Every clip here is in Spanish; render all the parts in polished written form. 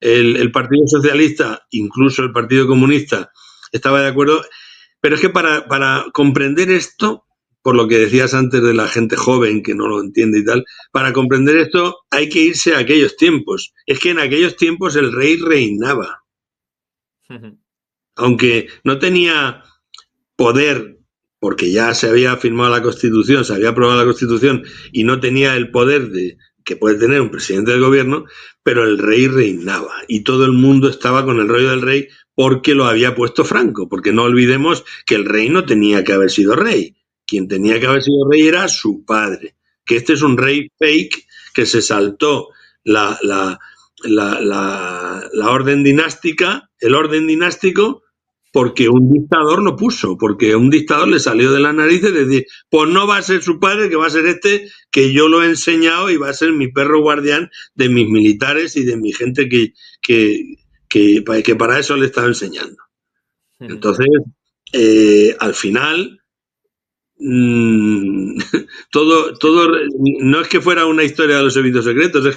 el Partido Socialista, incluso el Partido Comunista, estaba de acuerdo. Pero es que para comprender esto, por lo que decías antes de la gente joven que no lo entiende y tal, para comprender esto hay que irse a aquellos tiempos. Es que en aquellos tiempos el rey reinaba. Aunque no tenía poder, porque ya se había firmado la Constitución, se había aprobado la Constitución y no tenía el poder que puede tener un presidente del gobierno, pero el rey reinaba y todo el mundo estaba con el rollo del rey porque lo había puesto Franco, porque no olvidemos que el rey no tenía que haber sido rey, quien tenía que haber sido rey era su padre, que este es un rey fake que se saltó la, la, la orden dinástica, el orden dinástico, porque un dictador lo puso, porque un dictador le salió de las narices de decir, pues no va a ser su padre, que va a ser este, que yo lo he enseñado y va a ser mi perro guardián de mis militares y de mi gente que para eso le estaba enseñando. Entonces, al final, todo, no es que fuera una historia de los servicios secretos, es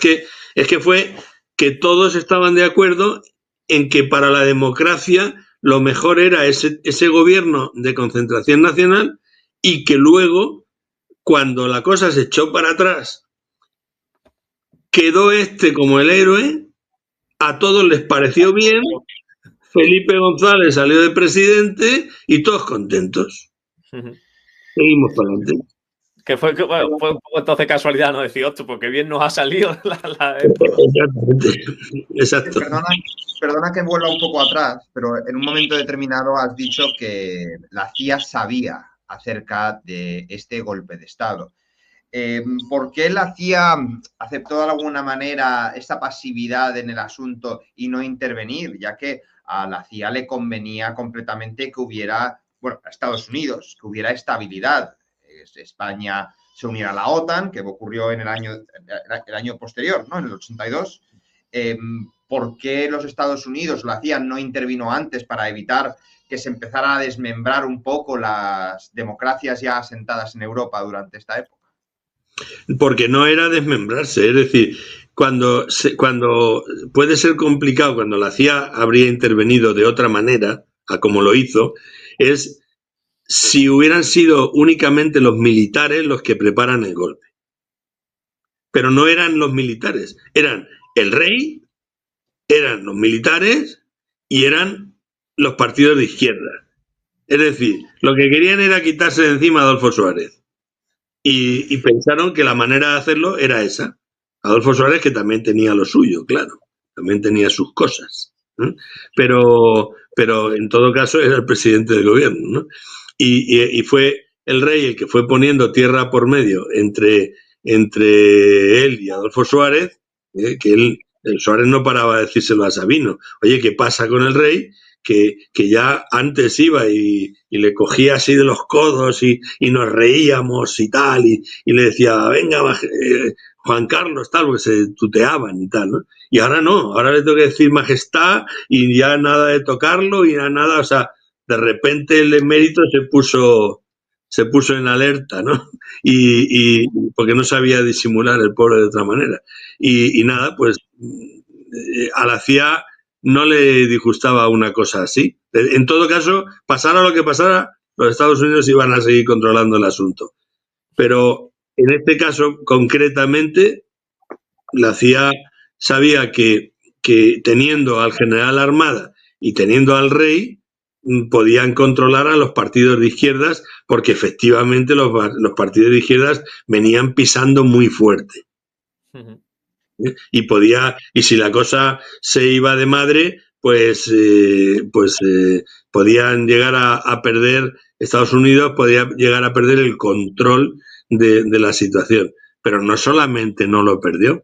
que fue que todos estaban de acuerdo en que para la democracia lo mejor era ese gobierno de concentración nacional y que luego, cuando la cosa se echó para atrás, quedó como el héroe, a todos les pareció bien, Felipe González salió de presidente y todos contentos. Seguimos para adelante. Que fue un poco entonces casualidad, ¿no? Decir, otro, porque bien nos ha salido Exacto. Perdona que vuelva un poco atrás, pero en un momento determinado has dicho que la CIA sabía acerca de este golpe de Estado. ¿Por qué la CIA aceptó de alguna manera esa pasividad en el asunto y no intervenir? Ya que a la CIA le convenía completamente que hubiera, bueno, a Estados Unidos, que hubiera estabilidad. España se uniera a la OTAN, que ocurrió en el año posterior, ¿no? En el 82. ¿Por qué los Estados Unidos, la CIA, no intervino antes para evitar que se empezara a desmembrar un poco las democracias ya asentadas en Europa durante esta época? Porque no era desmembrarse, es decir, cuando puede ser complicado, cuando la CIA habría intervenido de otra manera, a como lo hizo, es si hubieran sido únicamente los militares los que preparan el golpe. Pero no eran los militares, eran el rey, eran los militares y eran los partidos de izquierda. Es decir, lo que querían era quitarse de encima a Adolfo Suárez. Y pensaron que la manera de hacerlo era esa. Adolfo Suárez, que también tenía lo suyo, claro, también tenía sus cosas, ¿no? Pero en todo caso era el presidente del gobierno, ¿no? Y fue el rey el que fue poniendo tierra por medio entre él y Adolfo Suárez, que el Suárez no paraba de decírselo a Sabino, oye, ¿qué pasa con el rey? Que ya antes iba y le cogía así de los codos y nos reíamos y tal, y le decía, venga, Juan Carlos, tal, porque se tuteaban y tal, ¿no? Y ahora no, ahora le tengo que decir majestad y ya nada de tocarlo y ya nada, o sea, de repente el emérito se puso en alerta, ¿no? Y porque no sabía disimular el pobre de otra manera. Y nada, pues a la CIA no le disgustaba una cosa así. En todo caso, pasara lo que pasara, los Estados Unidos iban a seguir controlando el asunto. Pero en este caso, concretamente, la CIA sabía que teniendo al general Armada y teniendo al rey, podían controlar a los partidos de izquierdas, porque efectivamente los partidos de izquierdas venían pisando muy fuerte. Y si la cosa se iba de madre, pues podían llegar a perder, Estados Unidos podía llegar a perder el control de la situación. Pero no solamente no lo perdió,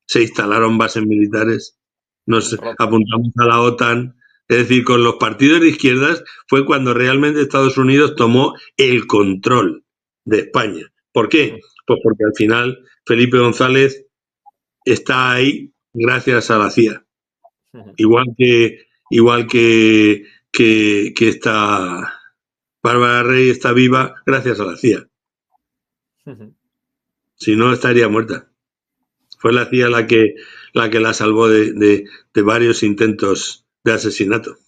se instalaron bases militares, nos apuntamos a la OTAN. Es decir, con los partidos de izquierdas fue cuando realmente Estados Unidos tomó el control de España. ¿Por qué? Pues porque al final Felipe González está ahí gracias a la CIA. Igual que esta Bárbara Rey está viva gracias a la CIA. Si no, estaría muerta. Fue la CIA la que la que la salvó de varios intentos de asesinato.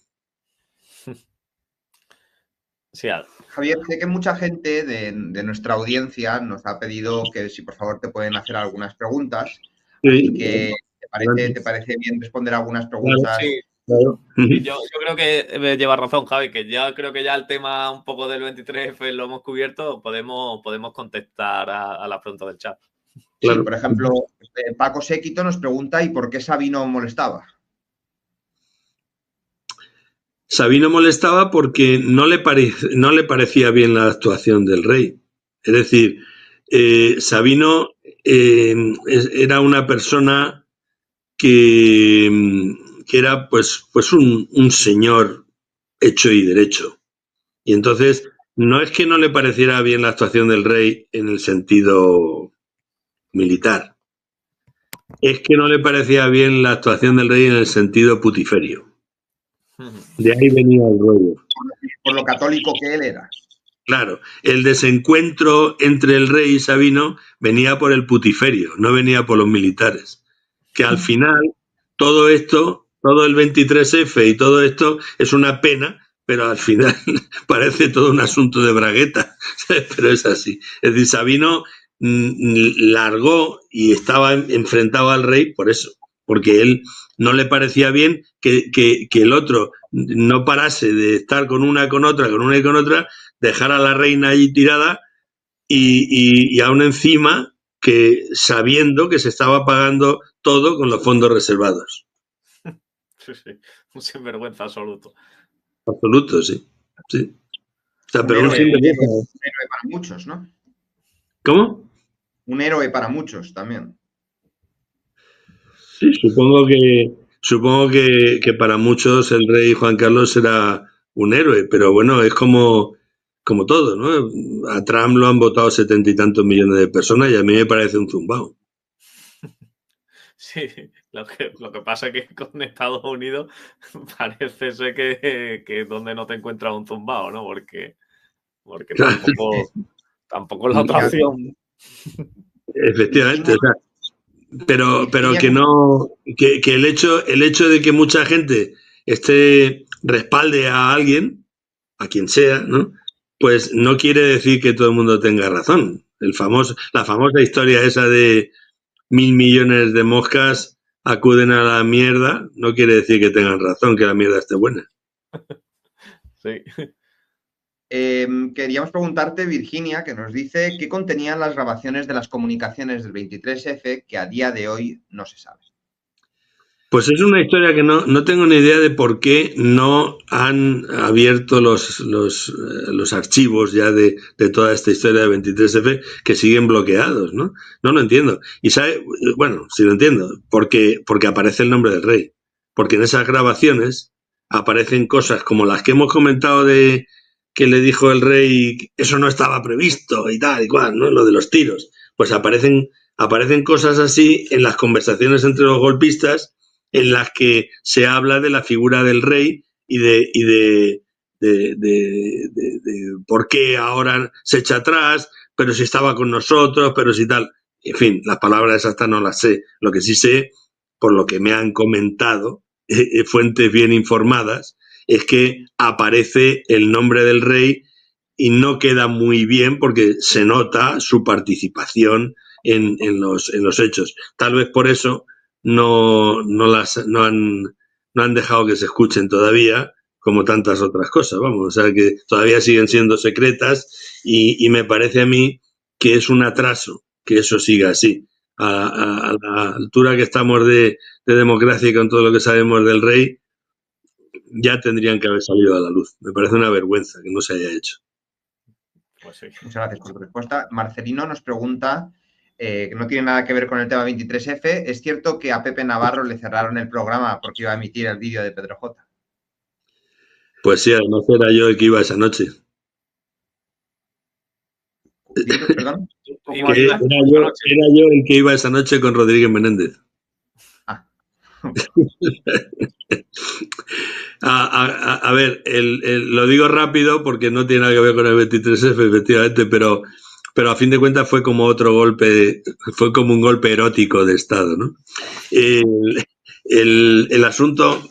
Sí, Javier, sé que mucha gente de nuestra audiencia nos ha pedido que si por favor te pueden hacer algunas preguntas. Así que, ¿te parece bien responder algunas preguntas? sí. Claro. Yo creo que lleva razón, Javi, que ya creo que ya el tema un poco del 23F lo hemos cubierto, podemos contestar a las preguntas del chat. Sí, por ejemplo, Paco Séquito nos pregunta ¿y por qué Sabino molestaba? Sabino molestaba porque no le parecía bien la actuación del rey. Es decir, Sabino era una persona que era pues un señor hecho y derecho. Y entonces, no es que no le pareciera bien la actuación del rey en el sentido militar, es que no le parecía bien la actuación del rey en el sentido putiferio. De ahí venía el rollo. Por lo católico que él era. Claro, el desencuentro entre el rey y Sabino venía por el putiferio, no venía por los militares. Que al final, todo esto, todo el 23F y todo esto es una pena, pero al final parece todo un asunto de bragueta, pero es así. Es decir, Sabino largó y estaba enfrentado al rey por eso, porque él no le parecía bien que el otro no parase de estar con una y con otra, dejar a la reina allí tirada y aún encima que sabiendo que se estaba pagando todo con los fondos reservados. Sí, un sinvergüenza absoluto. Absoluto, sí. O sea, pero un héroe para muchos, ¿no? ¿Cómo? Un héroe para muchos también. Sí, supongo que para muchos el rey Juan Carlos era un héroe, pero bueno, es como todo, ¿no? A Trump lo han votado 70 y tantos millones de personas y a mí me parece un zumbao. Sí, lo que pasa es que con Estados Unidos parece ser que donde no te encuentras un zumbao, ¿no? Porque tampoco es la otra opción. Efectivamente, o sea, pero que no, que el hecho de que mucha gente respalde a alguien, a quien sea, ¿no? Pues no quiere decir que todo el mundo tenga razón. La famosa historia esa de 1.000 millones de moscas acuden a la mierda, no quiere decir que tengan razón, que la mierda esté buena. Sí. Queríamos preguntarte, Virginia, que nos dice qué contenían las grabaciones de las comunicaciones del 23F que a día de hoy no se sabe. Pues es una historia que no tengo ni idea de por qué no han abierto los archivos ya de toda esta historia de 23F que siguen bloqueados, ¿no? No lo entiendo. Y bueno, sí lo entiendo, porque aparece el nombre del rey. Porque en esas grabaciones aparecen cosas como las que hemos comentado de que le dijo el rey, eso no estaba previsto y tal y cual, ¿no? Lo de los tiros. Pues aparecen cosas así en las conversaciones entre los golpistas en las que se habla de la figura del rey y de por qué ahora se echa atrás, pero si estaba con nosotros, pero si tal. En fin, las palabras exactas no las sé. Lo que sí sé, por lo que me han comentado fuentes bien informadas, es que aparece el nombre del rey y no queda muy bien porque se nota su participación en los hechos. Tal vez por eso no han dejado que se escuchen todavía, como tantas otras cosas, vamos, o sea que todavía siguen siendo secretas y me parece a mí que es un atraso que eso siga así. A la altura que estamos de democracia y con todo lo que sabemos del rey, ya tendrían que haber salido a la luz. Me parece una vergüenza que no se haya hecho. Pues sí. Muchas gracias por tu respuesta. Marcelino nos pregunta, que no tiene nada que ver con el tema 23F, ¿es cierto que a Pepe Navarro le cerraron el programa porque iba a emitir el vídeo de Pedro J? Pues sí, además era yo el que iba esa noche. ¿Perdón? Era yo el que iba esa noche con Rodríguez Menéndez. A ver, lo digo rápido porque no tiene nada que ver con el 23F, efectivamente, pero pero a fin de cuentas fue como otro golpe, fue como un golpe erótico de Estado, ¿no? El asunto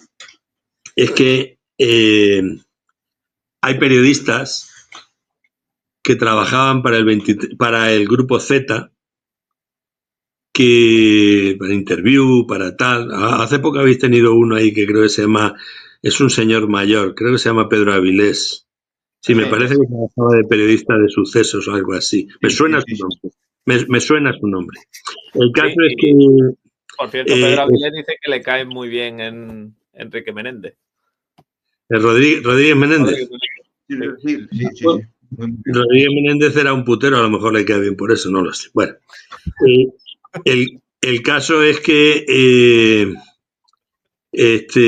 es que hay periodistas que trabajaban para el grupo Z, que para Interview, para tal. Hace poco habéis tenido uno ahí que creo que se llama, es un señor mayor, creo que se llama Pedro Avilés. Sí, me parece que trabajaba de periodista de sucesos o algo así. Me suena su nombre. Me suena su nombre. El caso es que... Por cierto, Pedro Avilés dice que le cae muy bien en Enrique Menéndez. Rodríguez Menéndez. Sí. Rodríguez Menéndez era un putero, a lo mejor le queda bien por eso, no lo sé. Bueno, el caso es que en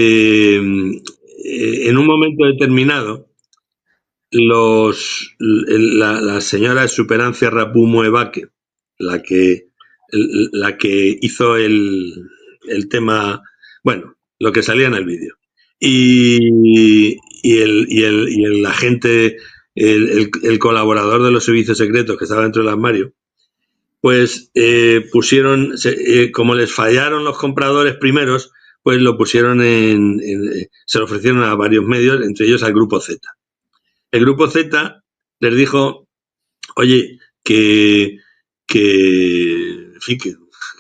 un momento determinado la señora Superancia Rapú Muevaque, la que hizo el tema, bueno, lo que salía en el vídeo, y el agente, el colaborador de los servicios secretos que estaba dentro del armario, pues pusieron, como les fallaron los compradores primeros, pues lo pusieron se lo ofrecieron a varios medios, entre ellos al Grupo Z. El Grupo Z les dijo, oye, en fin, que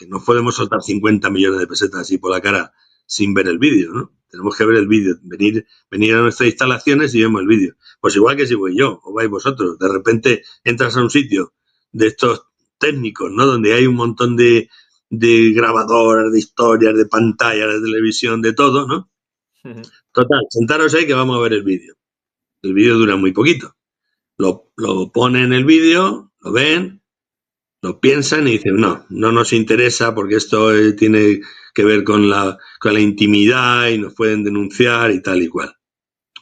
no podemos soltar 50 millones de pesetas así por la cara sin ver el vídeo, ¿no? Tenemos que ver el vídeo, venir a nuestras instalaciones y vemos el vídeo. Pues igual que si voy yo o vais vosotros, de repente entras a un sitio de estos técnicos, ¿no? Donde hay un montón de grabadoras, de historias, de pantallas, de televisión, de todo, ¿no? Total, sentaros ahí que vamos a ver el vídeo. El vídeo dura muy poquito. Lo ponen el vídeo, lo ven, lo piensan y dicen, no nos interesa porque esto tiene que ver con la intimidad y nos pueden denunciar y tal y cual.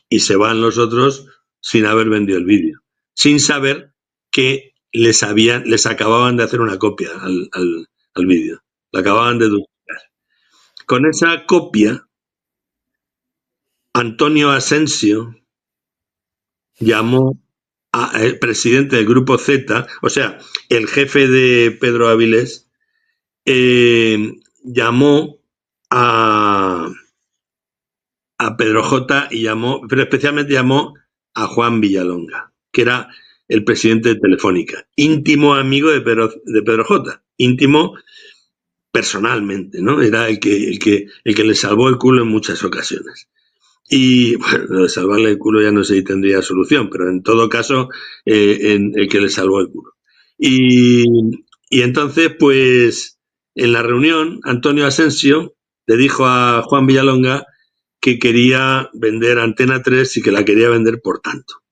Y se van los otros sin haber vendido el vídeo, sin saber que les acababan de hacer una copia al vídeo. La acababan de duplicar. Con esa copia, Antonio Asensio llamó al presidente del Grupo Z, o sea, el jefe de Pedro Avilés, llamó a Pedro J pero especialmente llamó a Juan Villalonga, que era el presidente de Telefónica, íntimo amigo de Pedro J, íntimo personalmente, ¿no? Era el que le salvó el culo en muchas ocasiones. Y bueno, lo de salvarle el culo ya no sé si tendría solución, pero en todo caso, en el que le salvó el culo. Y entonces, pues, en la reunión, Antonio Asensio le dijo a Juan Villalonga que quería vender Antena 3 y que la quería vender por tanto.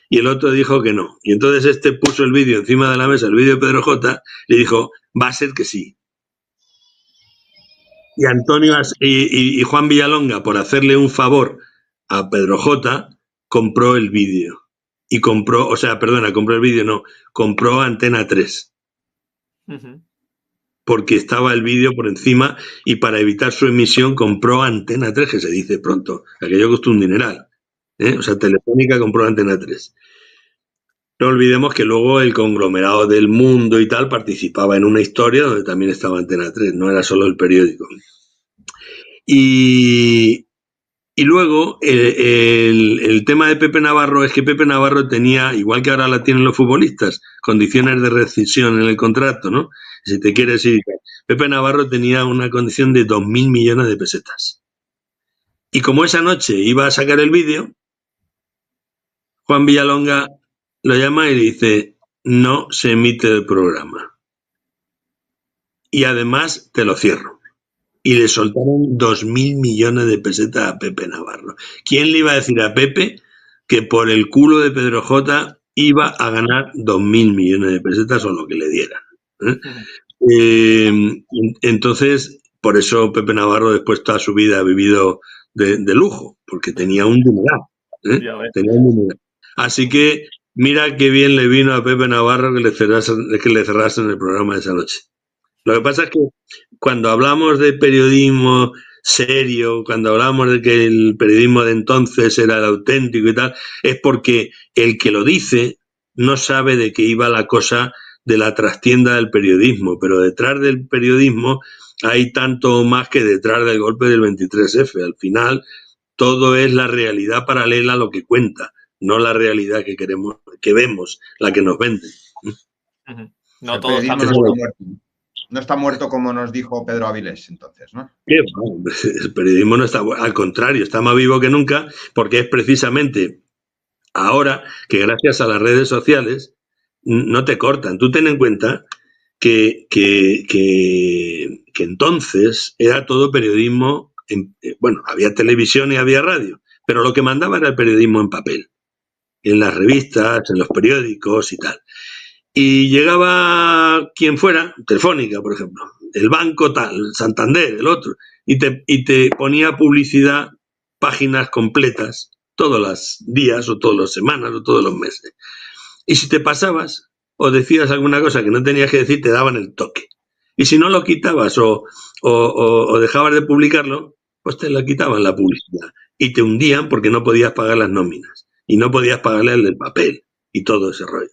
Y el otro dijo que no. Y entonces este puso el vídeo encima de la mesa, el vídeo de Pedro J, y dijo, va a ser que sí. Y y Juan Villalonga, por hacerle un favor a Pedro J, compró el vídeo. Y compró el vídeo, no, compró Antena 3. Porque estaba el vídeo por encima y para evitar su emisión compró Antena 3, que se dice pronto, aquello costó un dineral. O sea, Telefónica compró Antena 3. No olvidemos que luego el conglomerado del Mundo y tal participaba en una historia donde también estaba Antena 3, no era solo el periódico. Y luego el tema de Pepe Navarro es que Pepe Navarro tenía, igual que ahora la tienen los futbolistas, condiciones de rescisión en el contrato, ¿no? Si te quieres ir. Pepe Navarro tenía una condición de 2.000 millones de pesetas. Y como esa noche iba a sacar el vídeo, Juan Villalonga lo llama y le dice, no se emite el programa. Y además te lo cierro. Y le soltaron 2.000 millones de pesetas a Pepe Navarro. ¿Quién le iba a decir a Pepe que por el culo de Pedro J iba a ganar 2.000 millones de pesetas o lo que le dieran? Entonces, por eso Pepe Navarro después toda su vida ha vivido de lujo, porque tenía un dineral. Tenía un dineral. Así que mira qué bien le vino a Pepe Navarro que le cerrasen el programa esa noche. Lo que pasa es que cuando hablamos de periodismo serio, cuando hablamos de que el periodismo de entonces era el auténtico y tal, es porque el que lo dice no sabe de qué iba la cosa de la trastienda del periodismo, pero detrás del periodismo hay tanto más que detrás del golpe del 23F. Al final, todo es la realidad paralela a lo que cuenta, no la realidad que queremos, que vemos, la que nos venden. No el todo está periodismo no está muerto. No está muerto como nos dijo Pedro Avilés, entonces, ¿no? El periodismo no está, al contrario, está más vivo que nunca, porque es precisamente ahora que gracias a las redes sociales no te cortan. Tú ten en cuenta que entonces era todo periodismo, bueno, había televisión y había radio, pero lo que mandaba era el periodismo en papel, en las revistas, en los periódicos y tal. Y llegaba quien fuera, Telefónica, por ejemplo, el banco tal, Santander, el otro, y te ponía publicidad, páginas completas, todos los días o todas las semanas o todos los meses. Y si te pasabas o decías alguna cosa que no tenías que decir, te daban el toque. Y si no lo quitabas o dejabas de publicarlo, pues te la quitaban la publicidad. Y te hundían porque no podías pagar las nóminas. Y no podías pagarle el del papel y todo ese rollo.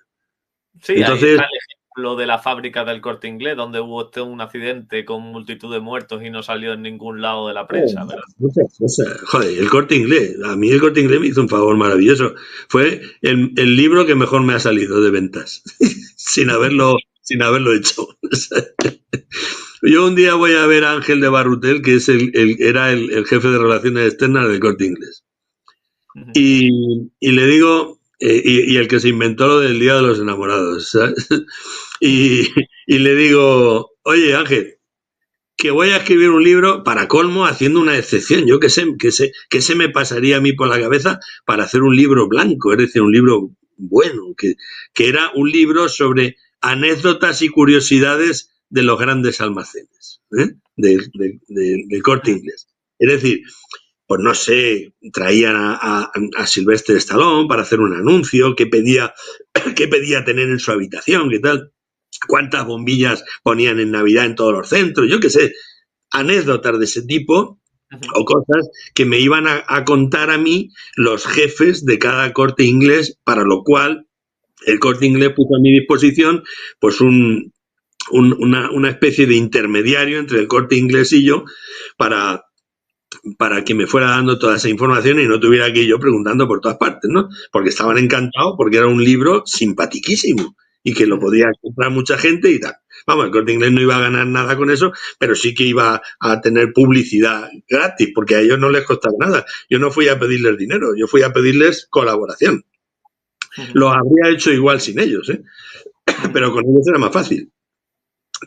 Sí, entonces, ahí está el ejemplo de la fábrica del Corte Inglés, donde hubo un accidente con multitud de muertos y no salió en ningún lado de la prensa. Joder, el Corte Inglés. A mí el Corte Inglés me hizo un favor maravilloso. Fue el libro que mejor me ha salido de ventas, sin haberlo hecho. Yo un día voy a ver a Ángel de Barrutel, que es era el jefe de relaciones externas del Corte Inglés. Y le digo, y el que se inventó lo del Día de los Enamorados, ¿sabes? Y le digo, oye Ángel, que voy a escribir un libro, para colmo, haciendo una excepción. Yo qué se me pasaría a mí por la cabeza para hacer un libro blanco, es decir, un libro bueno, que era un libro sobre anécdotas y curiosidades de los grandes almacenes, del Corte Inglés. Es decir, pues no sé, traían a Sylvester Stallone para hacer un anuncio, qué pedía tener en su habitación, qué tal, cuántas bombillas ponían en Navidad en todos los centros, yo qué sé, anécdotas de ese tipo o cosas que me iban a contar a mí los jefes de cada Corte Inglés, para lo cual el Corte Inglés puso a mi disposición pues una especie de intermediario entre el Corte Inglés y yo para que me fuera dando toda esa información y no tuviera que ir yo preguntando por todas partes, ¿no? Porque estaban encantados, porque era un libro simpatiquísimo y que lo podía comprar mucha gente y tal. Vamos, el Corte Inglés no iba a ganar nada con eso, pero sí que iba a tener publicidad gratis, porque a ellos no les costaba nada. Yo no fui a pedirles dinero, yo fui a pedirles colaboración. Lo habría hecho igual sin ellos, ¿eh? Pero con ellos era más fácil.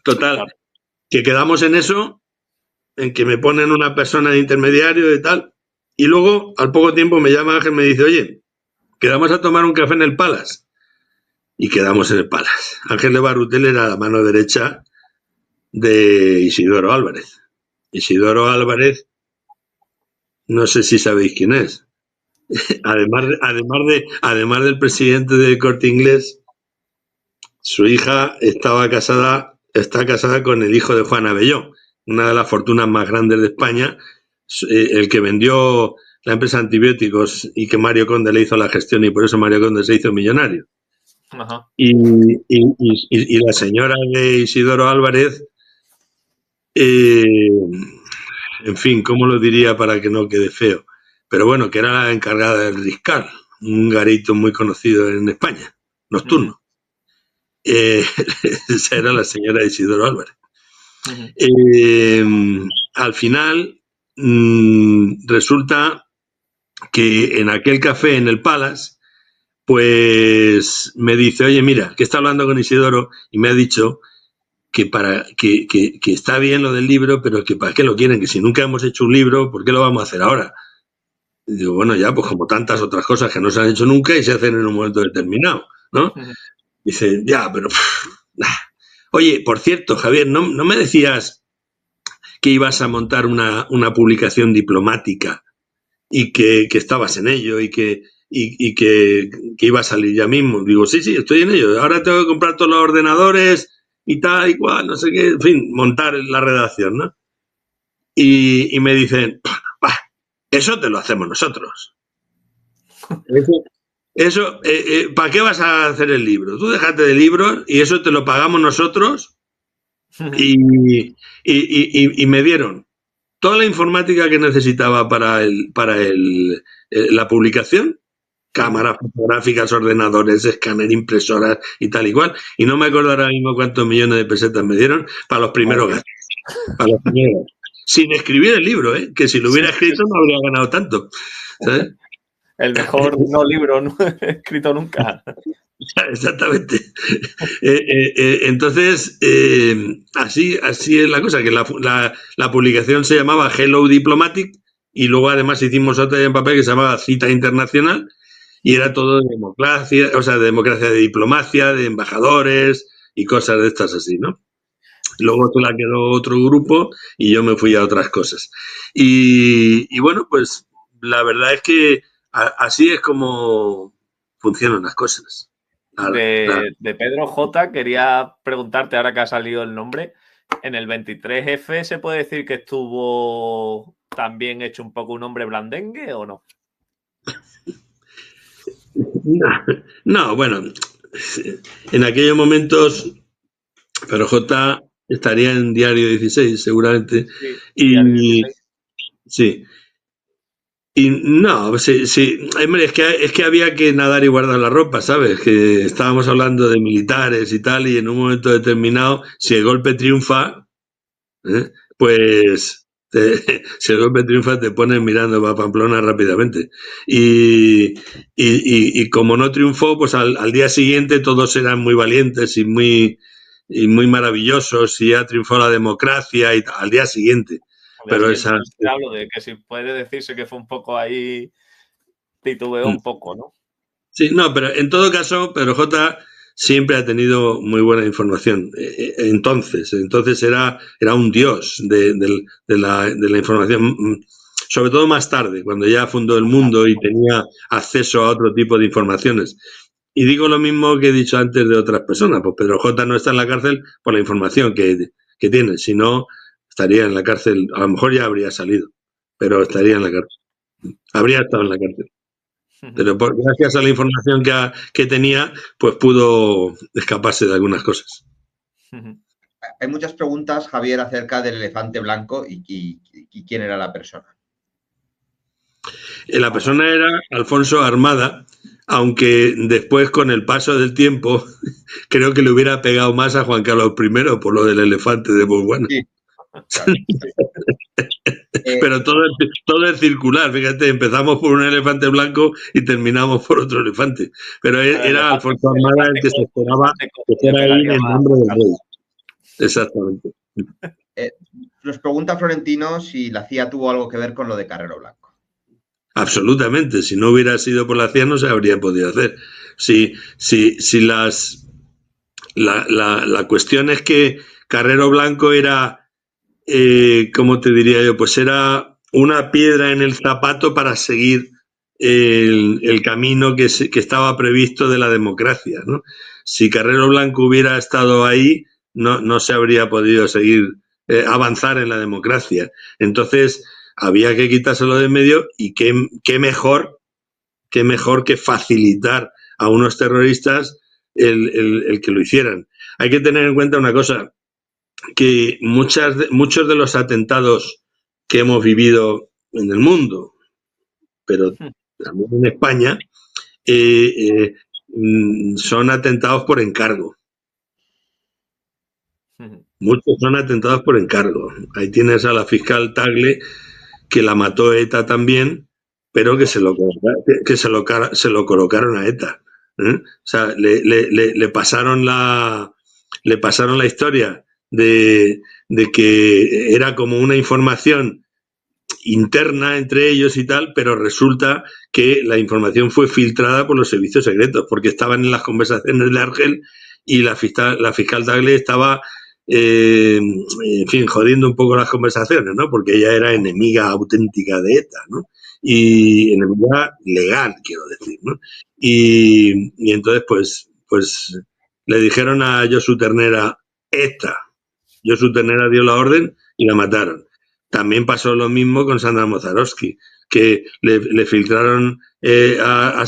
Total, que quedamos en eso, en que me ponen una persona de intermediario y tal, y luego al poco tiempo me llama Ángel y me dice, oye, quedamos a tomar un café en el Palace. Y quedamos en el Palace. Ángel de Barrutel era la mano derecha de Isidoro Álvarez. Isidoro Álvarez, no sé si sabéis quién es. además del presidente del Corte Inglés, su hija está casada con el hijo de Juan Abelló, una de las fortunas más grandes de España, el que vendió la empresa de antibióticos y que Mario Conde le hizo la gestión y por eso Mario Conde se hizo millonario. Ajá. Y la señora de Isidoro Álvarez, en fin, ¿cómo lo diría para que no quede feo? Pero bueno, que era la encargada del Riscal, un garito muy conocido en España, nocturno. Esa era la señora Isidoro Álvarez. Al final, resulta que en aquel café en el Palace, pues me dice, oye, mira, que está hablando con Isidoro y me ha dicho que que está bien lo del libro, pero que para qué lo quieren, que si nunca hemos hecho un libro, ¿por qué lo vamos a hacer ahora? Y digo, bueno, ya, pues como tantas otras cosas que no se han hecho nunca y se hacen en un momento determinado, ¿no? Dice, ya, pero... Oye, por cierto, Javier, ¿no me decías que ibas a montar una publicación diplomática y que estabas en ello y que iba a salir ya mismo? Digo, sí, estoy en ello. Ahora tengo que comprar todos los ordenadores y tal y cual, no sé qué, en fin, montar la redacción, ¿no? Y me dicen, eso te lo hacemos nosotros. Eso, ¿para qué vas a hacer el libro? Tú déjate de libros y eso te lo pagamos nosotros y me dieron toda la informática que necesitaba para la publicación, cámaras fotográficas, ordenadores, escáner, impresoras y tal igual. Y no me acuerdo ahora mismo cuántos millones de pesetas me dieron para los primeros gastos. Para los primeros. Sin escribir el libro, que si lo hubiera escrito no habría ganado tanto, ¿sabes? El mejor no libro escrito nunca. Exactamente. Entonces, así es la cosa, que la publicación se llamaba Hello Diplomatic y luego además hicimos otra en papel que se llamaba Cita Internacional y era todo de democracia, o sea, de democracia, de diplomacia, de embajadores y cosas de estas así, ¿no? Luego se la quedó otro grupo y yo me fui a otras cosas. Y bueno, pues la verdad es que así es como funcionan las cosas. De Pedro J, quería preguntarte, ahora que ha salido el nombre, en el 23F ¿se puede decir que estuvo también hecho un poco un hombre blandengue o no? No, bueno, en aquellos momentos Pedro J estaría en Diario 16 seguramente. Sí, Diario 16. Sí. Y no, sí, hombre, es que había que nadar y guardar la ropa, ¿sabes? Que estábamos hablando de militares y tal, y en un momento determinado, si el golpe triunfa, pues si el golpe triunfa te pones mirando para Pamplona rápidamente. Y como no triunfó, pues al día siguiente todos eran muy valientes y muy maravillosos, y ya triunfó la democracia y al día siguiente. Pero esa... Te hablo de que si puede decirse que fue un poco ahí, titubeó un poco, ¿no? Sí, no, pero en todo caso, Pedro J siempre ha tenido muy buena información. Entonces era un dios de la información, sobre todo más tarde, cuando ya fundó El Mundo y tenía acceso a otro tipo de informaciones. Y digo lo mismo que he dicho antes de otras personas, pues Pedro J no está en la cárcel por la información que tiene, si no estaría en la cárcel, a lo mejor ya habría salido, pero estaría en la cárcel, habría estado en la cárcel. Pero gracias a la información que tenía, pues pudo escaparse de algunas cosas. Hay muchas preguntas, Javier, acerca del elefante blanco y quién era la persona. La persona era Alfonso Armada, aunque después, con el paso del tiempo, creo que le hubiera pegado más a Juan Carlos I por lo del elefante de Botswana. Sí. Claro. Pero todo es circular, fíjate, empezamos por un elefante blanco y terminamos por otro elefante. Pero era Alfonso Armada el que se esperaba que fuera ahí en el nombre del rey. Exactamente. Nos pregunta Florentino si la CIA tuvo algo que ver con lo de Carrero Blanco. Absolutamente, si no hubiera sido por la CIA no se habría podido hacer. La cuestión es que Carrero Blanco era... ¿cómo te diría yo? Pues era una piedra en el zapato para seguir el camino que estaba previsto de la democracia, ¿no? Si Carrero Blanco hubiera estado ahí, no se habría podido seguir avanzar en la democracia. Entonces había que quitárselo de medio, y qué mejor que facilitar a unos terroristas el que lo hicieran. Hay que tener en cuenta una cosa, que muchos de los atentados que hemos vivido en el mundo, pero también en España, son atentados por encargo. Muchos son atentados por encargo. Ahí tienes a la fiscal Tagle, que la mató ETA también, pero que se lo colocaron a ETA. O sea, le pasaron la historia de que era como una información interna entre ellos y tal, pero resulta que la información fue filtrada por los servicios secretos, porque estaban en las conversaciones de Argel y la fiscal Tagle estaba, en fin, jodiendo un poco las conversaciones, ¿no? Porque ella era enemiga auténtica de ETA, ¿no? Y enemiga legal, quiero decir, ¿no? Y entonces, pues le dijeron a Josu Ternera, ETA. Josu Ternera dio la orden y la mataron. también pasó lo mismo con Sandra Mozarovsky, que le filtraron al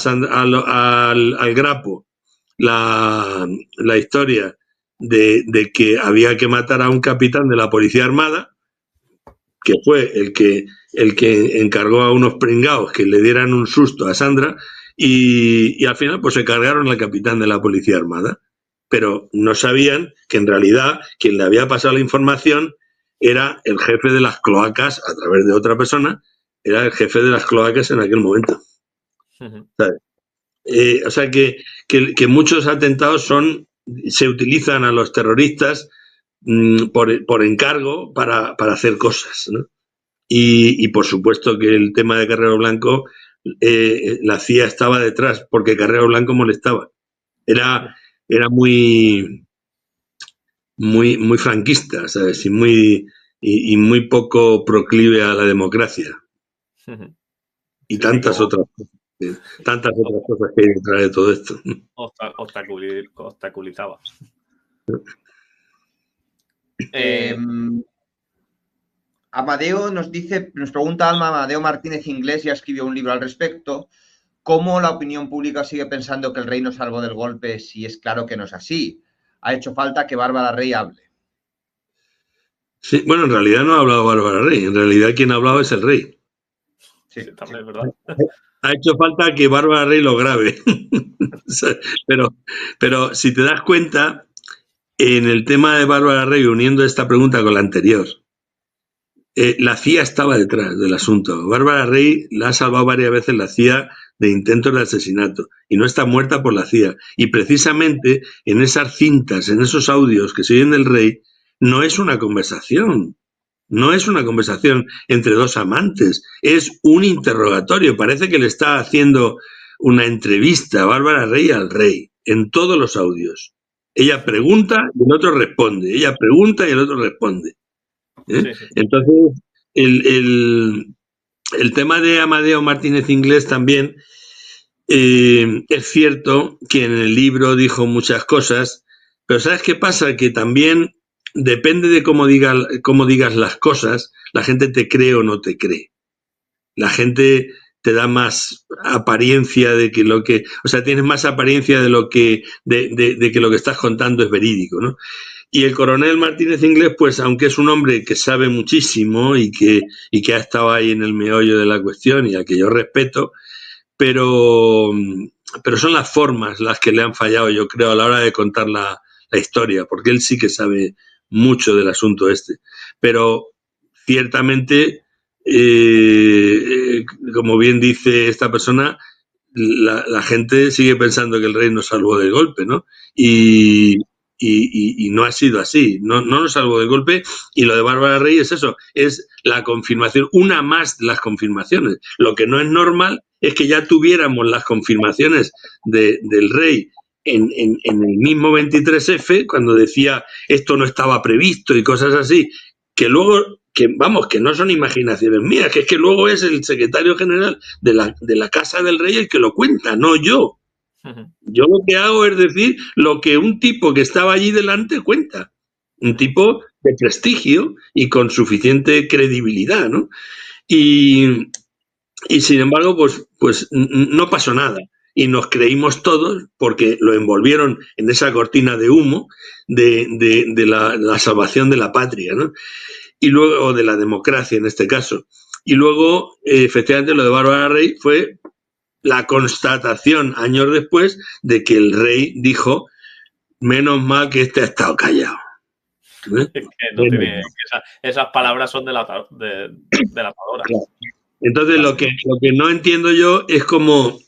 Grapo la historia de que había que matar a un capitán de la Policía Armada, que fue el que encargó a unos pringaos que le dieran un susto a Sandra, y al final pues se cargaron al capitán de la Policía Armada. Pero no sabían que en realidad quien le había pasado la información era el jefe de las cloacas, a través de otra persona, era el jefe de las cloacas en aquel momento. ¿Sabes? O sea que muchos atentados se utilizan a los terroristas por encargo para hacer cosas, ¿no? Y por supuesto que el tema de Carrero Blanco, la CIA estaba detrás, porque Carrero Blanco molestaba. Era muy franquista, ¿sabes? Y muy poco proclive a la democracia. Y tantas otras cosas que hay detrás de todo esto. Obstaculizaba. Amadeo nos pregunta Alma, Amadeo Martínez Inglés ya escribió un libro al respecto. ¿Cómo la opinión pública sigue pensando que el rey no salvó del golpe si es claro que no es así? Ha hecho falta que Bárbara Rey hable. Sí, bueno, en realidad no ha hablado Bárbara Rey, en realidad quien ha hablado es el rey. Sí, también es verdad. Ha hecho falta que Bárbara Rey lo grabe. pero si te das cuenta, en el tema de Bárbara Rey, uniendo esta pregunta con la anterior, la CIA estaba detrás del asunto. Bárbara Rey la ha salvado varias veces la CIA de intentos de asesinato y no está muerta por la CIA. Y precisamente en esas cintas, en esos audios que se oyen del rey, no es una conversación. No es una conversación entre dos amantes, es un interrogatorio. Parece que le está haciendo una entrevista a Bárbara Rey al rey, en todos los audios. Ella pregunta y el otro responde. Ella pregunta y el otro responde. Sí. Entonces, el tema de Amadeo Martínez Inglés también, es cierto que en el libro dijo muchas cosas, pero ¿sabes qué pasa? Que también depende de cómo digas las cosas, la gente te cree o no te cree. La gente te da más apariencia de que tienes más apariencia de que lo que estás contando es verídico, ¿no? Y el coronel Martínez Inglés, pues aunque es un hombre que sabe muchísimo y que ha estado ahí en el meollo de la cuestión y a que yo respeto, pero son las formas las que le han fallado, yo creo, a la hora de contar la historia, porque él sí que sabe mucho del asunto este. Pero ciertamente, como bien dice esta persona, la gente sigue pensando que el rey nos salvó del golpe, ¿no? Y no ha sido así, no nos salvó del golpe, y lo de Bárbara Rey es eso, es la confirmación, una más de las confirmaciones. Lo que no es normal es que ya tuviéramos las confirmaciones del rey en el mismo 23F, cuando decía esto no estaba previsto y cosas así, que luego, que no son imaginaciones mías, que es que luego es el secretario general de la Casa del Rey el que lo cuenta, no yo. Yo lo que hago es decir lo que un tipo que estaba allí delante cuenta. Un tipo de prestigio y con suficiente credibilidad, ¿no? Y sin embargo, pues no pasó nada. Y nos creímos todos, porque lo envolvieron en esa cortina de humo de la salvación de la patria, ¿no? Y luego, o de la democracia en este caso. Y luego, efectivamente, lo de Bárbara Rey fue la constatación años después de que el rey dijo: menos mal que este ha estado callado. Es que no tiene, esas palabras son delatadora. Claro. Entonces, lo que no entiendo yo es cómo,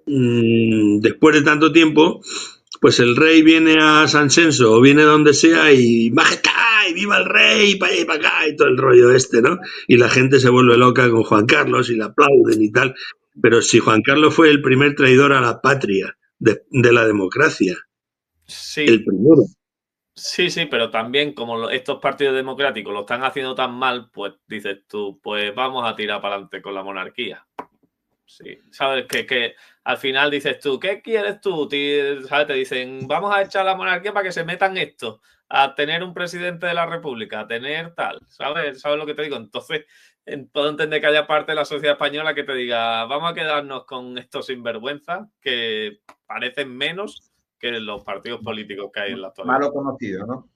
después de tanto tiempo, pues el rey viene a San Censo o viene donde sea y ¡majestad! Y ¡viva el rey! Y para allá y para acá y todo el rollo este, ¿no? Y la gente se vuelve loca con Juan Carlos y le aplauden y tal. Pero si Juan Carlos fue el primer traidor a la patria de la democracia. Sí. El primero. Sí, pero también como estos partidos democráticos lo están haciendo tan mal, pues dices tú, pues vamos a tirar para adelante con la monarquía. Sí, sabes que al final dices tú, ¿qué quieres tú? ¿Sabes? Te dicen, vamos a echar la monarquía para que se metan estos. a tener un presidente de la República, a tener tal, ¿sabes? ¿Sabes lo que te digo? Entonces, puedo entender que haya parte de la sociedad española que te diga, vamos a quedarnos con estos sinvergüenzas que parecen menos que los partidos políticos que hay en la actualidad. Malo conocido, ¿no?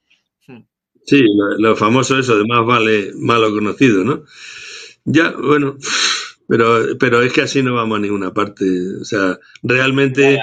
Sí, lo famoso eso de más vale malo conocido, ¿no? Ya, bueno, pero es que así no vamos a ninguna parte. O sea, realmente,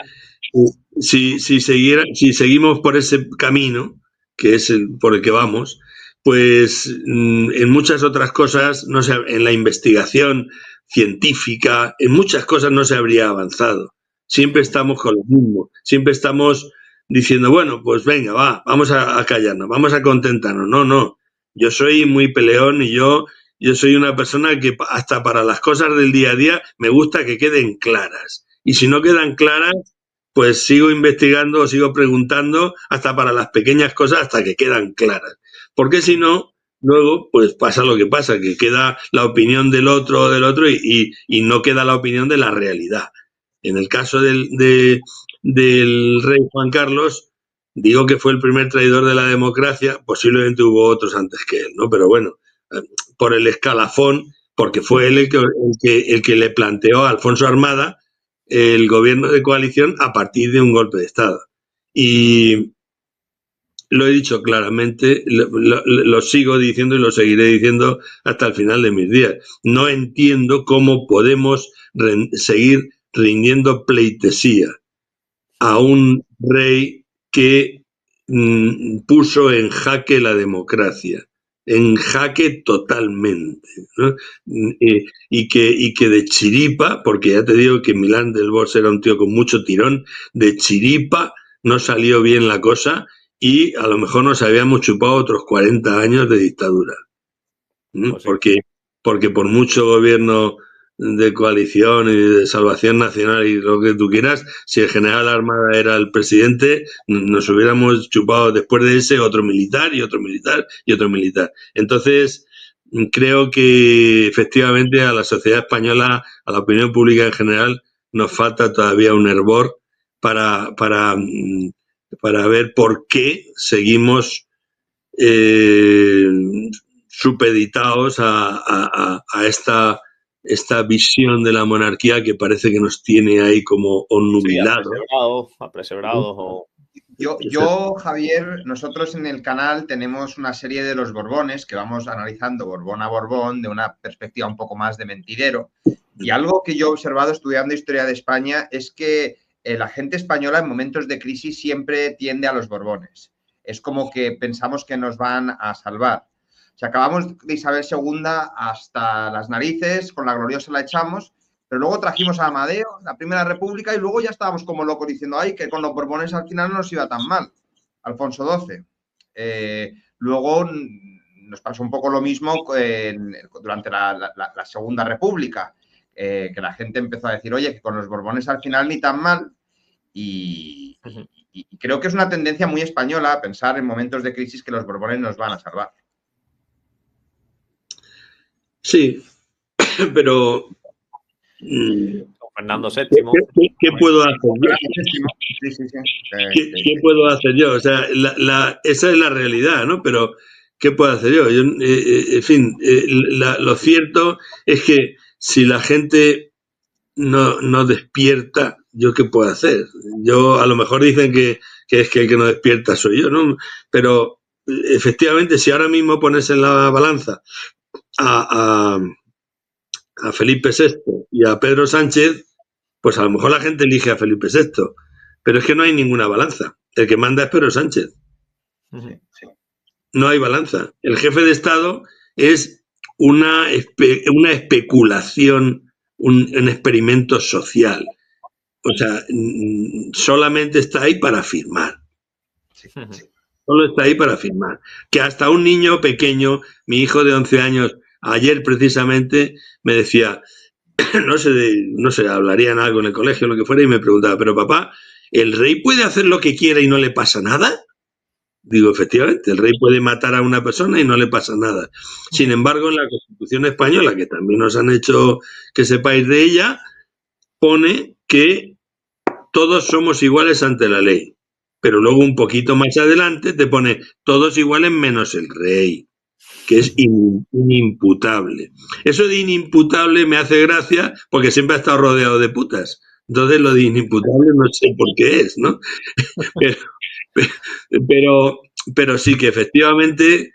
si seguimos por ese camino, que es por el que vamos, pues en muchas otras cosas, no sé, en la investigación científica, en muchas cosas no se habría avanzado. Siempre estamos con lo mismo, siempre estamos diciendo, bueno, pues venga, vamos a callarnos, vamos a contentarnos. No, yo soy muy peleón y yo soy una persona que hasta para las cosas del día a día me gusta que queden claras. Y si no quedan claras, pues sigo investigando o sigo preguntando hasta para las pequeñas cosas hasta que quedan claras. Porque si no, luego pues pasa lo que pasa, que queda la opinión del otro y no queda la opinión de la realidad. En el caso del rey Juan Carlos, digo que fue el primer traidor de la democracia, posiblemente hubo otros antes que él, ¿no? Pero bueno, por el escalafón, porque fue él el que le planteó a Alfonso Armada el gobierno de coalición a partir de un golpe de Estado. Y lo he dicho claramente, lo sigo diciendo y lo seguiré diciendo hasta el final de mis días. No entiendo cómo podemos seguir rindiendo pleitesía a un rey que puso en jaque la democracia, en jaque totalmente, ¿no? Y que de chiripa, porque ya te digo que Milán del Bosch era un tío con mucho tirón, de chiripa no salió bien la cosa y a lo mejor nos habíamos chupado otros 40 años de dictadura. Pues sí. Porque por mucho gobierno de coalición y de salvación nacional y lo que tú quieras, si el general Armada era el presidente, nos hubiéramos chupado después de ese otro militar y otro militar y otro militar. Entonces, creo que efectivamente a la sociedad española, a la opinión pública en general, nos falta todavía un hervor para ver por qué seguimos supeditados a esta visión de la monarquía que parece que nos tiene ahí como onnubilados. Sí, apresurados o... Yo, Javier, nosotros en el canal tenemos una serie de los Borbones que vamos analizando Borbón a Borbón de una perspectiva un poco más de mentidero. Y algo que yo he observado estudiando historia de España es que la gente española en momentos de crisis siempre tiende a los Borbones. Es como que pensamos que nos van a salvar. O sea, acabamos de Isabel II hasta las narices, con la gloriosa la echamos, pero luego trajimos a Amadeo, la Primera República, y luego ya estábamos como locos diciendo, ay, que con los Borbones al final no nos iba tan mal. Alfonso XII. Luego nos pasó un poco lo mismo durante la Segunda República, que la gente empezó a decir, oye, que con los Borbones al final ni tan mal, y creo que es una tendencia muy española a pensar en momentos de crisis que los Borbones nos van a salvar. Sí, pero... Fernando VII. ¿Qué puedo hacer yo? ¿Qué puedo hacer yo? O sea, esa es la realidad, ¿no? Pero ¿qué puedo hacer yo? En fin, lo cierto es que si la gente no despierta, ¿yo qué puedo hacer? Yo, a lo mejor dicen que es que el que no despierta soy yo, ¿no? Pero efectivamente, si ahora mismo pones en la balanza a Felipe VI y a Pedro Sánchez, pues a lo mejor la gente elige a Felipe VI, pero es que no hay ninguna balanza. El que manda es Pedro Sánchez. No hay balanza. El jefe de Estado es una especulación, un experimento social. O sea, solamente está ahí para firmar. Solo está ahí para firmar. Que hasta un niño pequeño, mi hijo de 11 años, ayer precisamente me decía, no sé, hablarían algo en el colegio, lo que fuera, y me preguntaba, pero papá, ¿el rey puede hacer lo que quiera y no le pasa nada? Digo, efectivamente, el rey puede matar a una persona y no le pasa nada. Sin embargo, en la Constitución española, que también nos han hecho que sepáis de ella, pone que todos somos iguales ante la ley. pero luego un poquito más adelante te pone todos iguales menos el rey, que es inimputable. Eso de inimputable me hace gracia porque siempre ha estado rodeado de putas. Entonces lo de inimputable no sé por qué es, ¿no? Pero sí que efectivamente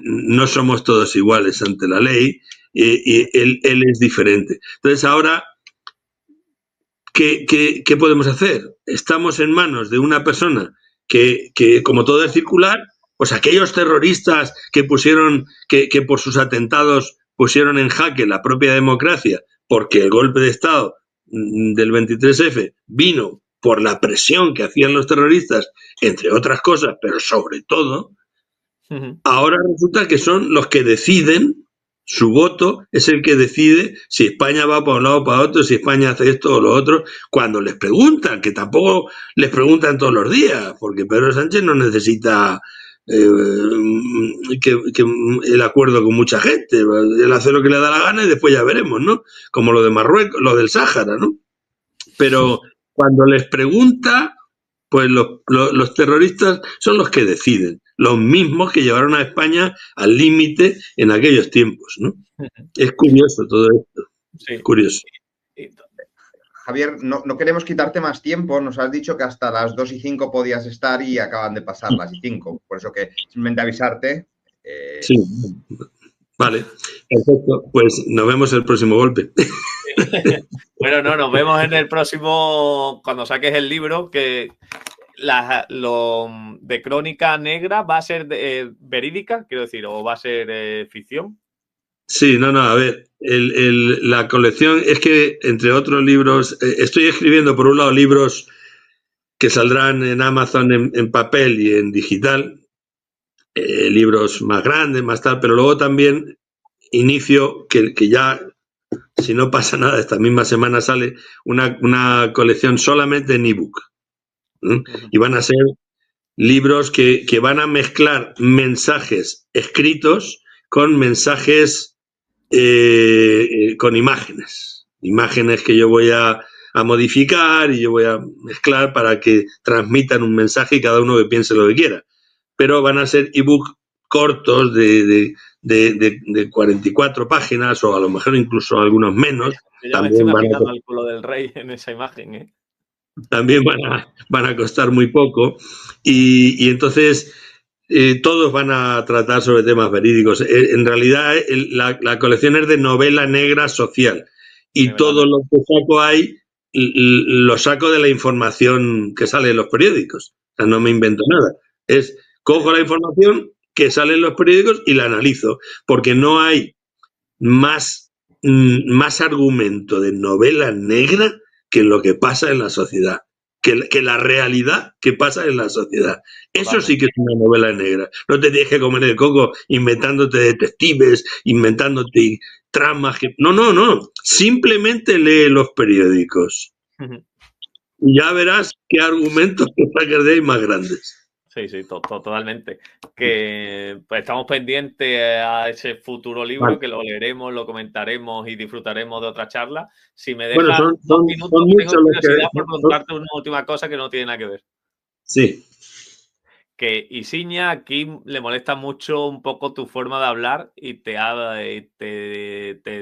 no somos todos iguales ante la ley, y él es diferente. Entonces ahora, ¿qué podemos hacer? Estamos en manos de una persona que como todo es circular, pues aquellos terroristas que pusieron, que por sus atentados pusieron en jaque la propia democracia, porque el golpe de Estado del 23F vino por la presión que hacían los terroristas, entre otras cosas, pero sobre todo, ahora resulta que son los que deciden, su voto es el que decide si España va para un lado o para otro, si España hace esto o lo otro, cuando les preguntan, que tampoco les preguntan todos los días, porque Pedro Sánchez no necesita que el acuerdo con mucha gente, él hace lo que le da la gana y después ya veremos, ¿no? Como lo de Marruecos, lo del Sáhara, ¿no? Pero cuando les pregunta, pues los terroristas son los que deciden, los mismos que llevaron a España al límite en aquellos tiempos, ¿no? Es curioso todo esto, sí. Curioso. Javier, no queremos quitarte más tiempo, nos has dicho que hasta las 2:05 podías estar y acaban de pasar las 5, por eso que simplemente avisarte. Sí, vale, perfecto, pues nos vemos el próximo golpe. Bueno, no, nos vemos en el próximo, cuando saques el libro, que lo de Crónica Negra va a ser verídica, quiero decir, o va a ser ficción. Sí, no, a ver, la colección es que, entre otros libros, estoy escribiendo por un lado libros que saldrán en Amazon en papel y en digital, libros más grandes, más tal, pero luego también inicio que ya, si no pasa nada, esta misma semana sale una colección solamente en ebook. Y van a ser libros que van a mezclar mensajes escritos con mensajes con imágenes que yo voy a modificar y yo voy a mezclar para que transmitan un mensaje y cada uno que piense lo que quiera. Pero van a ser ebook cortos de 44 páginas o a lo mejor incluso algunos menos. Ya me estoy imaginando al culo del rey en esa imagen, ¿eh? También van a costar muy poco y entonces todos van a tratar sobre temas verídicos. En realidad la colección es de novela negra social y todo lo que saco ahí lo saco de la información que sale en los periódicos. O sea, no me invento nada. Cojo la información que sale en los periódicos y la analizo, porque no hay más argumento de novela negra que lo que pasa en la sociedad, que la realidad que pasa en la sociedad. Eso sí que es una novela negra. No te tienes que comer el coco inventándote detectives, inventándote tramas. No. Simplemente lee los periódicos. Y ya verás qué argumentos te sacas de ahí más grandes. Sí, totalmente. Que pues, estamos pendientes a ese futuro libro, vale, que lo leeremos, lo comentaremos y disfrutaremos de otra charla. Si me dejas son minutos, muchos tengo curiosidad por preguntarte una última cosa que no tiene nada que ver. Sí. Que Isiña aquí le molesta mucho un poco tu forma de hablar y te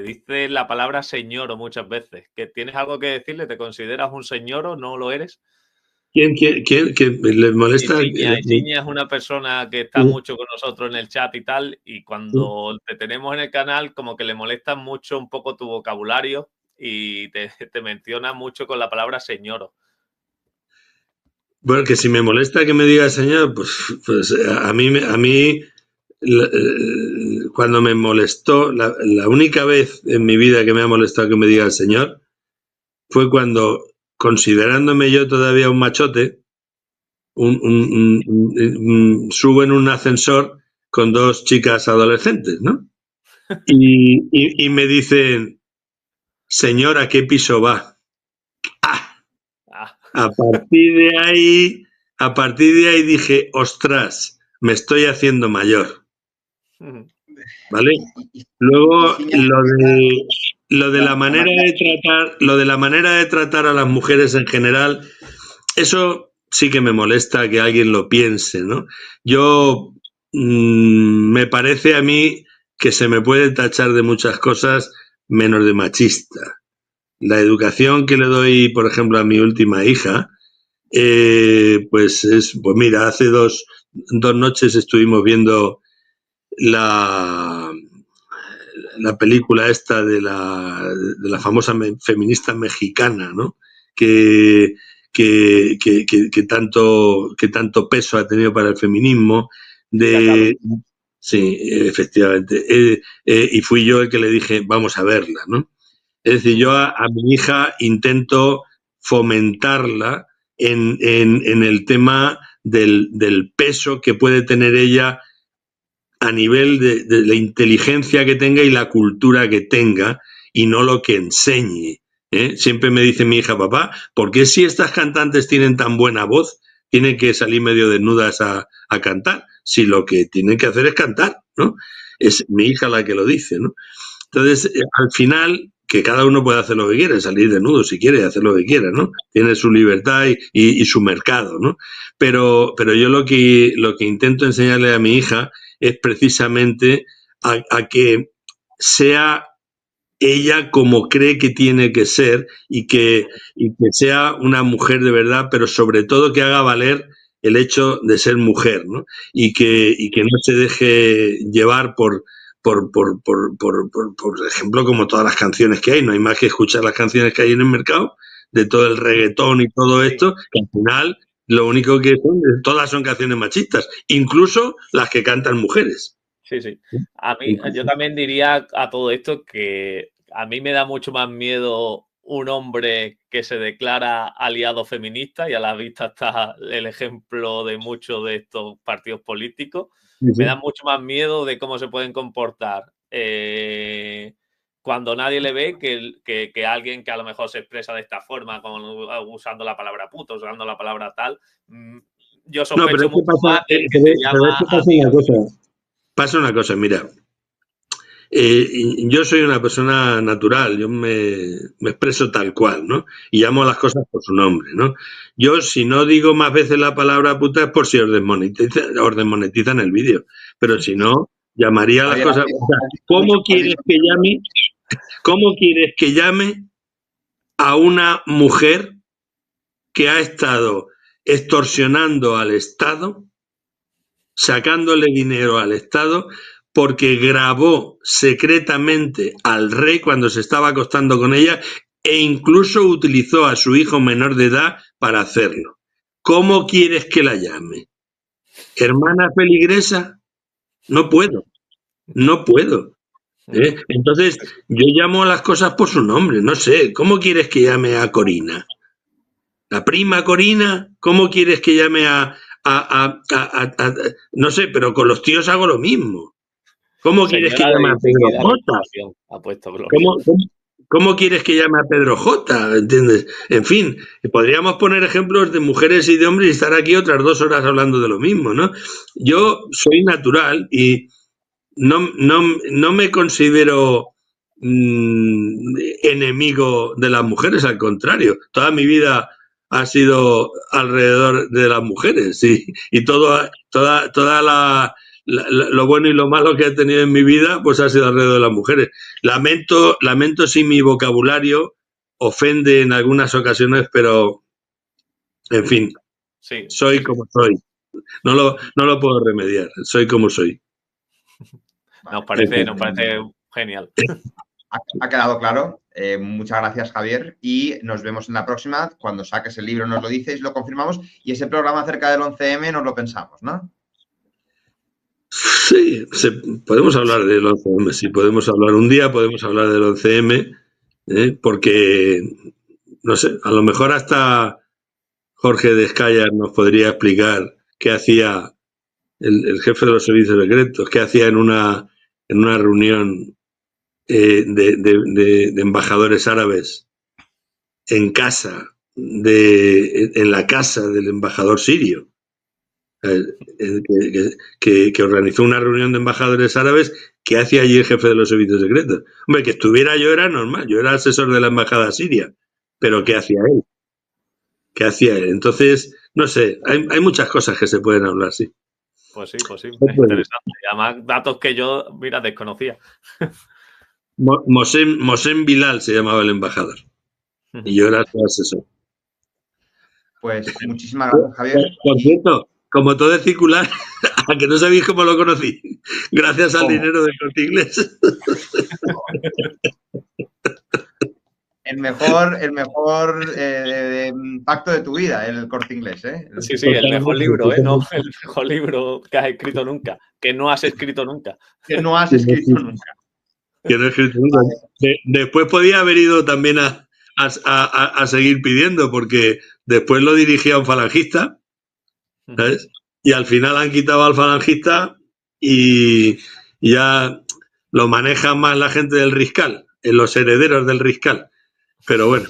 dice la palabra señor muchas veces. ¿Que tienes algo que decirle? ¿Te consideras un señor o no lo eres? ¿Quién les molesta? Isiña es una persona que está mucho con nosotros en el chat y tal, y cuando te tenemos en el canal como que le molesta mucho un poco tu vocabulario y te menciona mucho con la palabra señor. Bueno, que si me molesta que me diga señor, pues a mí cuando me molestó, la única vez en mi vida que me ha molestado que me diga el señor fue cuando, considerándome yo todavía un machote, subo en un ascensor con dos chicas adolescentes, ¿no? Y me dicen, señora, ¿a qué piso va? A partir de ahí dije, ostras, me estoy haciendo mayor. ¿Vale? Luego lo de la manera de tratar a las mujeres en general, eso sí que me molesta que alguien lo piense, ¿no? Yo, me parece a mí que se me puede tachar de muchas cosas menos de machista. La educación que le doy, por ejemplo, a mi última hija, pues mira, hace dos noches estuvimos viendo la película esta de la famosa feminista mexicana, ¿no? Que tanto peso ha tenido para el feminismo. Sí, efectivamente. Y fui yo el que le dije, vamos a verla, ¿no? Es decir, yo a mi hija intento fomentarla en el tema del peso que puede tener ella a nivel de la inteligencia que tenga y la cultura que tenga, y no lo que enseñe. Siempre me dice mi hija, papá, ¿por qué si estas cantantes tienen tan buena voz, tienen que salir medio desnudas a cantar? Si lo que tienen que hacer es cantar, ¿no? Es mi hija la que lo dice, ¿no? Entonces, al final, que cada uno puede hacer lo que quiere, salir desnudo si quiere, hacer lo que quiera, ¿no? Tiene su libertad y su mercado, ¿no? Pero yo lo que intento enseñarle a mi hija es precisamente a que sea ella como cree que tiene que ser y que sea una mujer de verdad, pero sobre todo que haga valer el hecho de ser mujer, ¿no? Y que no se deje llevar por ejemplo, como todas las canciones que hay. No hay más que escuchar las canciones que hay en el mercado, de todo el reggaetón y todo esto, que al final lo único que todas son canciones machistas, incluso las que cantan mujeres. Sí, sí. A mí, yo también diría a todo esto que a mí me da mucho más miedo un hombre que se declara aliado feminista, y a la vista está el ejemplo de muchos de estos partidos políticos. Sí. Me da mucho más miedo de cómo se pueden comportar cuando nadie le ve que alguien que a lo mejor se expresa de esta forma, usando la palabra puto, usando la palabra tal. Yo sospecho mucho más del que se llama... Pasa una cosa, mira. Yo soy una persona natural, yo me expreso tal cual, ¿no? Y llamo a las cosas por su nombre, ¿no? Yo, si no digo más veces la palabra puta, es por si os desmonetizan el vídeo. Pero si no, llamaría a las cosas... ¿Cómo quieres que llame a una mujer que ha estado extorsionando al Estado, sacándole dinero al Estado, porque grabó secretamente al rey cuando se estaba acostando con ella e incluso utilizó a su hijo menor de edad para hacerlo? ¿Cómo quieres que la llame? ¿Hermana peligresa? No puedo. Entonces, yo llamo a las cosas por su nombre, no sé. ¿Cómo quieres que llame a Corina? ¿La prima Corina? ¿Cómo quieres que llame no sé, pero con los tíos hago lo mismo? ¿Cómo quieres que llame a Pedro J? ¿Cómo quieres que llame a Pedro J? ¿Entiendes? En fin, podríamos poner ejemplos de mujeres y de hombres y estar aquí otras 2 horas hablando de lo mismo, ¿no? Yo soy natural y no me considero enemigo de las mujeres, al contrario. Toda mi vida ha sido alrededor de las mujeres y toda lo bueno y lo malo que he tenido en mi vida, pues ha sido alrededor de las mujeres. Lamento si mi vocabulario ofende en algunas ocasiones, pero en fin, sí, soy como soy. No lo puedo remediar, soy como soy. Nos parece genial. Ha quedado claro. Muchas gracias, Javier. Y nos vemos en la próxima. Cuando saques el libro nos lo dices, lo confirmamos. Y ese programa acerca del 11M nos lo pensamos, ¿no? Sí, podemos hablar del 11M, sí, podemos hablar. Un día podemos hablar del 11M, porque, no sé, a lo mejor hasta Jorge Descayas nos podría explicar qué hacía el jefe de los servicios secretos, qué hacía en una reunión de embajadores árabes en la casa del embajador sirio, que organizó una reunión de embajadores árabes. ¿Qué hacía allí el jefe de los servicios secretos? Hombre, que estuviera yo era normal, yo era asesor de la embajada siria, pero ¿qué hacía él? Entonces, No sé, hay muchas cosas que se pueden hablar, sí. Pues sí, es interesante. Y además, datos que yo, mira, desconocía. Mosén Bilal se llamaba el embajador. Y yo era su asesor. Pues muchísimas gracias, Javier. Por cierto, como todo es circular, a que no sabéis cómo lo conocí. Gracias al dinero del Corte Inglés. El mejor pacto de tu vida, el Corte Inglés, ¿eh? Sí, el mejor libro, ¿eh? No, el mejor libro que has escrito nunca, que no has escrito nunca. Que no has escrito nunca. Que no he escrito nunca. Después podía haber ido también a seguir pidiendo, porque después lo dirigía a un falangista, ¿sabes? Y al final han quitado al falangista y ya lo maneja más la gente del Riscal, los herederos del Riscal. Pero bueno.